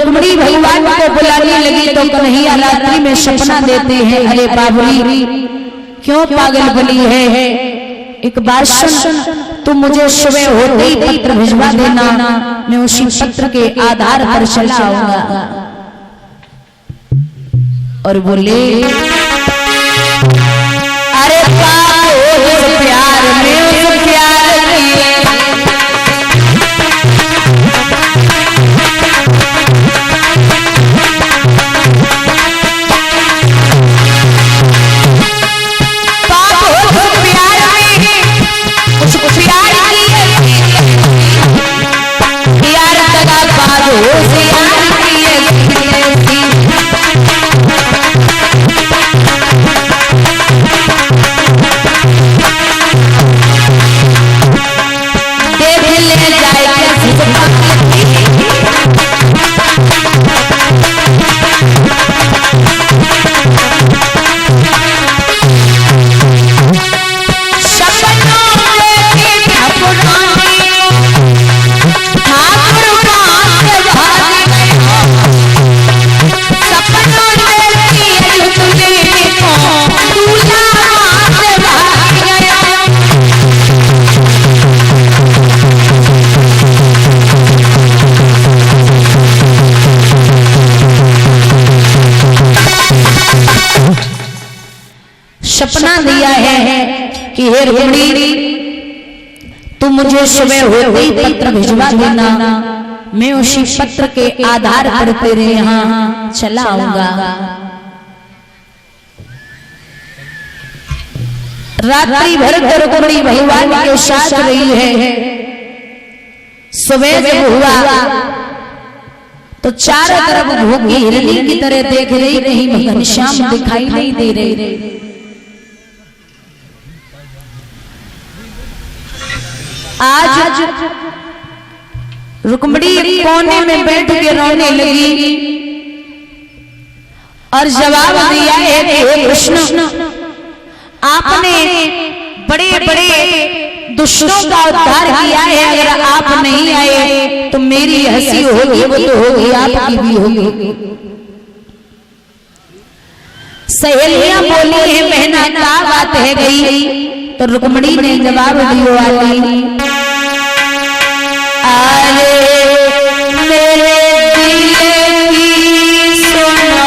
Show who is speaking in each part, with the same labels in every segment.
Speaker 1: रुक्मिणी भगवान को बुलाने लगी तो कन्हैया रात्रि में सपना देते हैं, अरे बाबुली क्यों पागल बनी है, एक बात सुन, तुम मुझे सुबह होते ही पत्र भिजवा देना, मैं उसी पत्र के आधार पर चला आऊंगा। और बोले अरे प्यार में उस प्यार सपना दिया है कि हे रुक्मिणी तुम मुझे सुबह होते ही पत्र भिजवा देना, मैं उसी पत्र के आधार पर तेरे यहाँ चला आऊंगा। रात्रि भर रुक्मिणी भगवान के साथ रही है। सुबह जब हुआ तो चारों तरफ भूखी हिरनी की तरह देख रही, कहीं घनश्याम दिखाई नहीं दे रहे। आज रुक्मिणी कोने में बैठ के रोने लगी और जवाब दिया है कि हे कृष्ण आपने बड़े बड़े दुष्टों का उद्धार किया है, अगर आप नहीं आए तो मेरी हंसी होगी वो तो होगी, आपकी भी होगी। सहेलियां बोली है बहना क्या बात है गई, तो रुक्मिणी ने जवाब दिया मेरे दिल की सुनो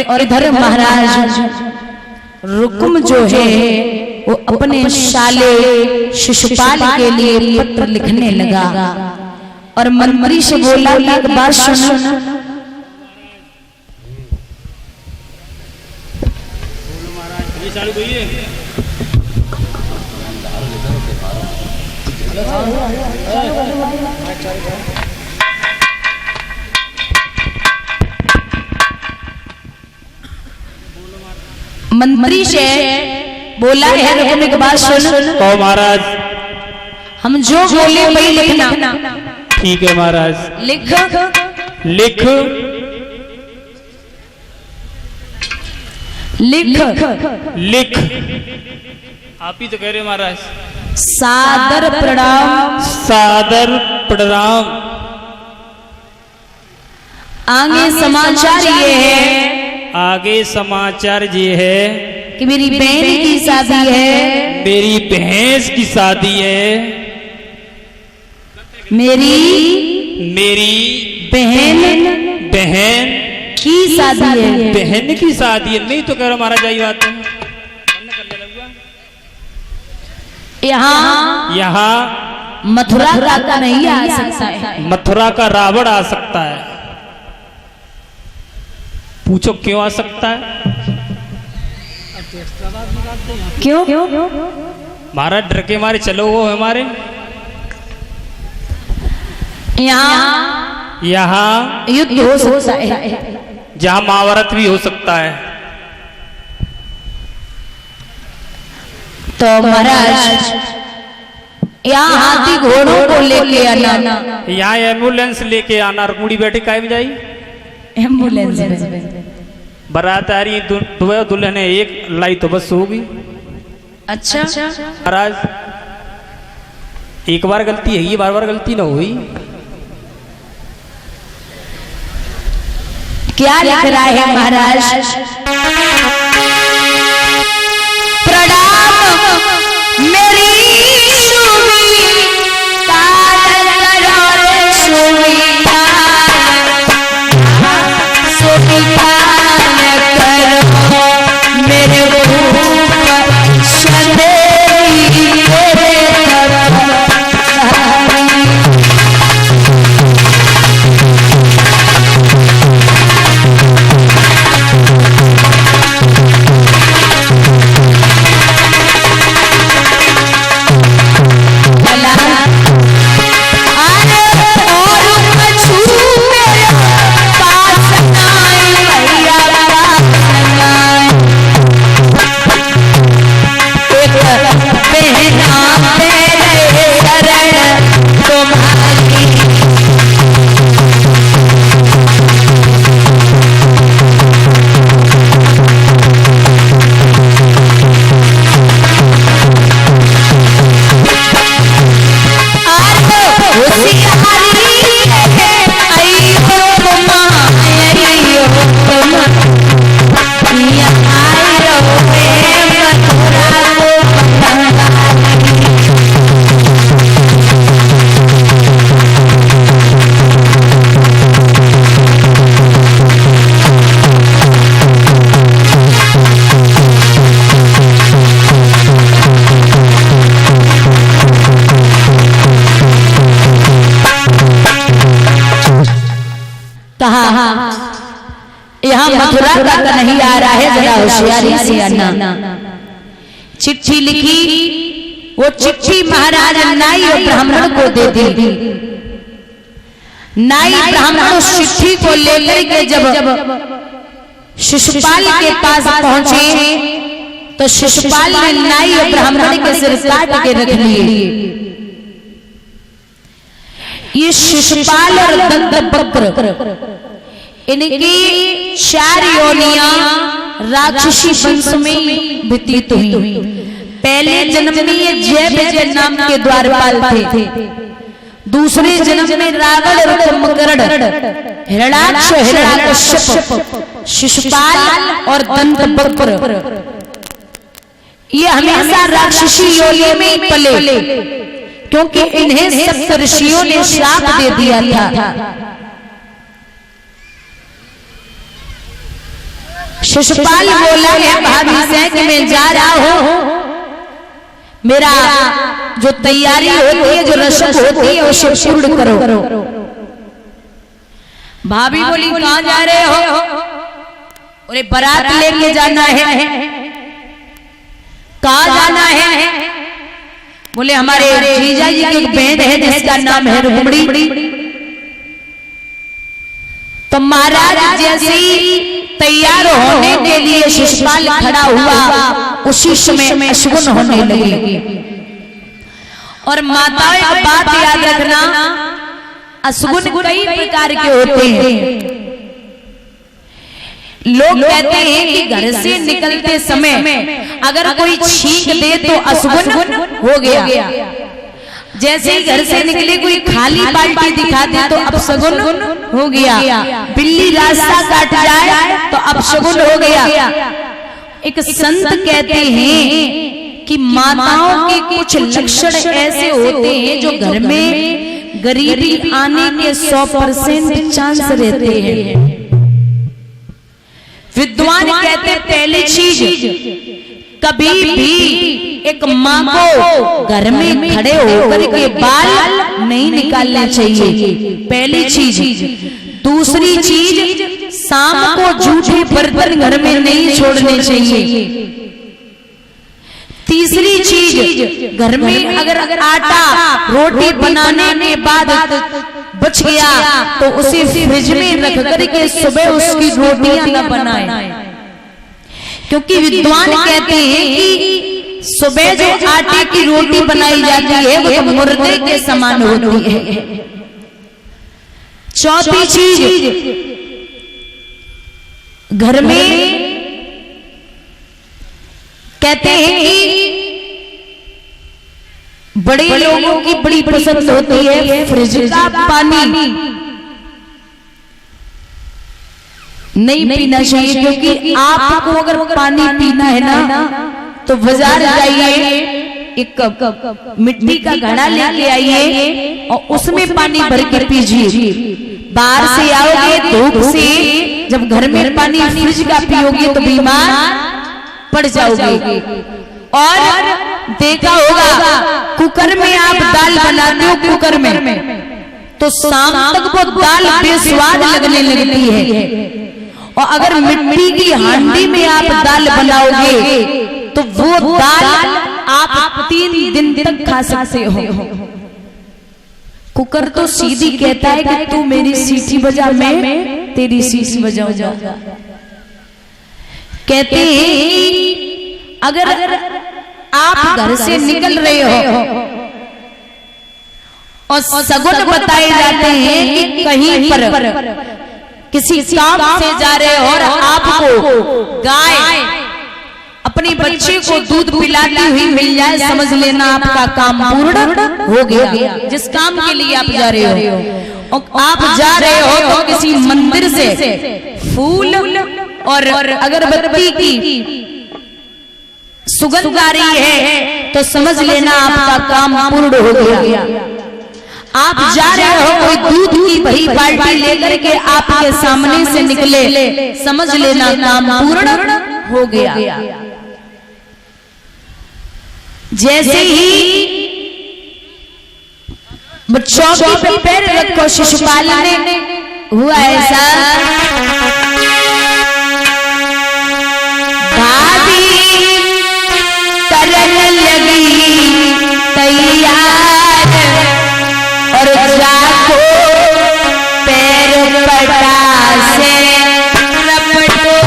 Speaker 1: और इधर महाराज रुक्म जो है वो अपने साले शिशुपाल के लिए पत्र लिखने लगा और मंत्री से बोला कि एक बात सुनो, मंत्री से बोला है रुक्म एक बात सुन।
Speaker 2: ओ महाराज
Speaker 1: हम जो बोले वही लिखना।
Speaker 2: ठीक है महाराज।
Speaker 1: लिख
Speaker 2: लिख
Speaker 1: लिख
Speaker 2: लिख। आप ही तो कह रहे महाराज।
Speaker 1: सादर प्रणाम
Speaker 2: सादर प्रणाम।
Speaker 1: आगे समाचार ये है,
Speaker 2: आगे समाचार ये है
Speaker 1: कि मेरी बहन की शादी है,
Speaker 2: मेरी भैंस की शादी है,
Speaker 1: मेरी बहन की शादी है,
Speaker 2: बहन की शादी है। नहीं तो कह रहा महाराज आई बात है। यहाँ
Speaker 1: मथुरा का नहीं आ सकता है,
Speaker 2: मथुरा का रावण आ सकता है। पूछो क्यों आ सकता है?
Speaker 1: क्यों?
Speaker 2: महाराज डर के मारे चलो वो हमारे यहाँ
Speaker 1: युद्ध हो सकता है,
Speaker 2: जहाँ महाभारत भी हो सकता है।
Speaker 1: तो महाराज यहाँ हाथी घोड़ों को लेके आना,
Speaker 2: यहाँ एम्बुलेंस लेके आना। रुकमुड़ी बैठी काय में जाई
Speaker 1: एम्बुलेंस में
Speaker 2: बारात आ रही, दो दुल्हन है, एक लाई तो बस होगी।
Speaker 1: अच्छा
Speaker 2: महाराज एक बार गलती है, ये बार बार गलती ना हुई।
Speaker 1: क्या लिख रहा है महाराज? प्रणाम मेरी यहाँ मथुरा का नहीं आ रहा है, जरा होशियारी से आना। चिट्ठी लिखी, वो चिट्ठी महाराज नाई और ब्राह्मण को दे दी। नाई ब्राह्मण उस चिट्ठी को लेकर के जब शिशुपाल के पास पहुंचे तो शिशुपाल ने नाई और ब्राह्मण के सिर काट के रख लिए। ये शिशुपाल और दंतवक्र इनकी 4 योनियां राक्षसी वंश में व्यतीत हुई। पहले जन्म में ये जय विजय नाम के द्वारपाल थे, दूसरे जन्म में रावण और कुंभकर्ण, हिरण्याक्ष, हिरण्यकश्यप, शिशुपाल और दंतवक्र ये हमेशा राक्षसी योनि में ही पले, क्योंकि इन्हें सप्त ऋषियों ने श्राप दे दिया था। शिशुपाल बोला है भाभी से कि मैं जा रहा हूं, मेरा जो तैयारी होती है, जो रसम होती है, उसे पूर्ण करो। भाभी बोली कहां जा रहे हो? अरे बारात लेके जाना है। कहां जाना है? बोले हमारे जीजा जी की एक बहन है जिसका नाम है रुक्मिणी। तो महाराज जैसे ही तैयार होने के लिए शिशुपाल खड़ा हुआ, उसी समय अशुभ होने लगे। और माताओं एक बात याद रखना, अशुभ कई प्रकार के होते हैं। लोग कहते हैं कि घर से निकलते समय अगर कोई छींक दे तो अशुभ हो गया। जैसे ही घर से निकले कोई खाली बाल्टी दिखा दे तो अपशगुन हो गया, बिल्ली रास्ता काट जाए तो अपशगुन हो गया। एक संत कहते हैं कि माताओं के कुछ लक्षण ऐसे होते हैं जो घर में गरीबी आने के 100% चांस रहते हैं। विद्वान कहते पहली चीज, कभी भी एक माँ को घर में खड़े होकर के बाल नहीं निकालने चाहिए, पहली चीज। दूसरी चीज, शाम को जूठे बर्तन घर में नहीं छोड़ने चाहिए। तीसरी चीज, घर में अगर आटा रोटी बनाने के बाद बच गया तो उसे फ्रिज में रख करके सुबह उसकी रोटियां न बनाएं, क्योंकि विद्वान कहते हैं कि सुबह जो आटे की रोटी बनाई जाती है वो तो मुर्दे के समान होती है। चौथी चीज, घर में कहते हैं कि बड़े लोगों की बड़ी पसंद होती है फ्रिज का पानी नहीं पीना चाहिए, क्योंकि आपको अगर पानी पीना है ना तो बाजार जाइए, एक मिट्टी का घड़ा लेके आइए और उसमें पानी भर के पीजिए। बाहर से आओगे धूप से, जब घर में पानी फ्रिज का पियोगे तो बीमार पड़ जाओगे। और देखा होगा कुकर में आप दाल बनाते हो, कुकर में तो शाम तक वो दाल बेस्वाद लगने लगती है, और अगर मिट्टी की हांडी में आप दाल बनाओगे तो वो दाल आप 3 दिन तक खा सकते हो। कुकर तो सीधी कहता है कि तू मेरी सीटी बजा, मैं तेरी सीटी बजाऊंगा। कहते हैं अगर आप घर से निकल रहे हो और सगुन बताए जाते हैं कि कहीं पर किसी काम से जा रहे हो और आपको गाय अपनी बच्चे को दूध पिलाती हुई मिल जाए, समझ लेना आपका काम पूर्ण हो गया। जिस काम के लिए आप जा रहे हो, और आप जा रहे हो तो किसी मंदिर से फूल और अगरबत्ती की सुगंध आ रही है तो समझ लेना आपका काम पूर्ण हो गया। आप जा रहे हो, कोई दूध की भरी बाल्टी लेकर के आपके सामने से निकले, समझ लेना काम पूर्ण हो गया। जैसे ही चौकी पे पैर रखो शिशुपाल ने, हुआ ऐसा, भाभी करने लगी तैयार और जाको पैर पटा से रपटो।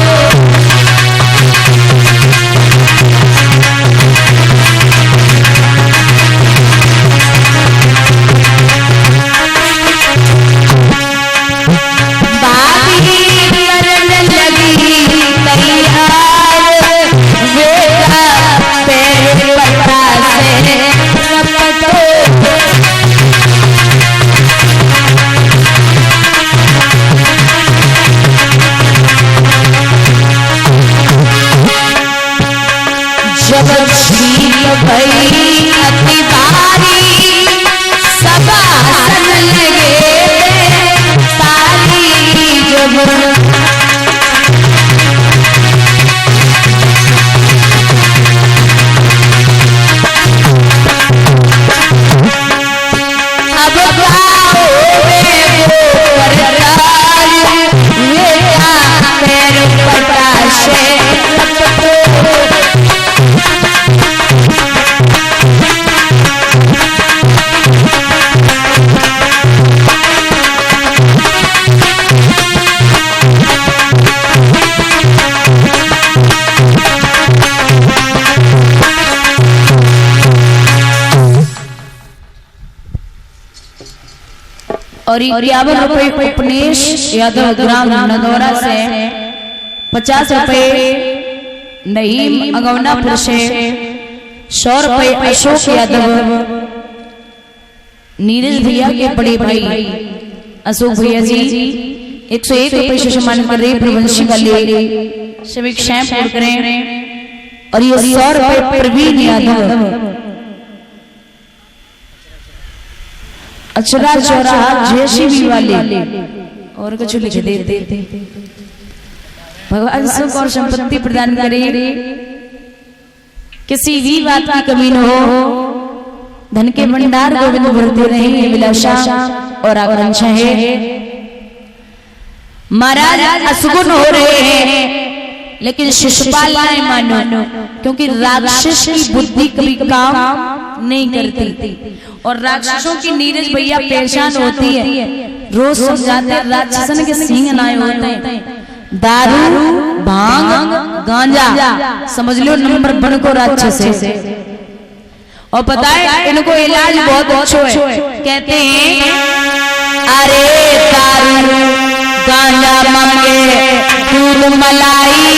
Speaker 1: और 51 रुपए उपनेश यादव ग्राम नदौरा से, 50 रुपए नहीं अगौनापुर से, 100 रुपए अशोक यादव नीरज भैया के बड़े भाई अशोक भैया जी 101 रुपए से सम्मानित कर रहे प्रवंशी वाले सभी क्षैम पूर्ण करें। और ये 100 रुपए प्रवीण यादव अचरा चौराहा जेसीबी वाले और कुछ लिख देते। भगवान सुख और संपत्ति प्रदान करे, किसी भी बात की कमी न हो, धन के भंडार गोविंद भरते रहे, विलासा और आकांक्षा है। महाराज असगुन हो रहे हैं लेकिन शिशुपाल नहीं मानो, क्योंकि राक्षस की बुद्धि कभी काम नहीं करती और राक्षसों की नीरज भैया परेशान होती है। रोज समझाते राक्षसन के सिंह नाय होते हैं, दारू भांग गांजा समझ लो नंबर 1 को राक्षस है। और पता है इनको इलाज बहुत अच्छा है, कहते हैं अरे दारू गांजा मांगे दूध मलाई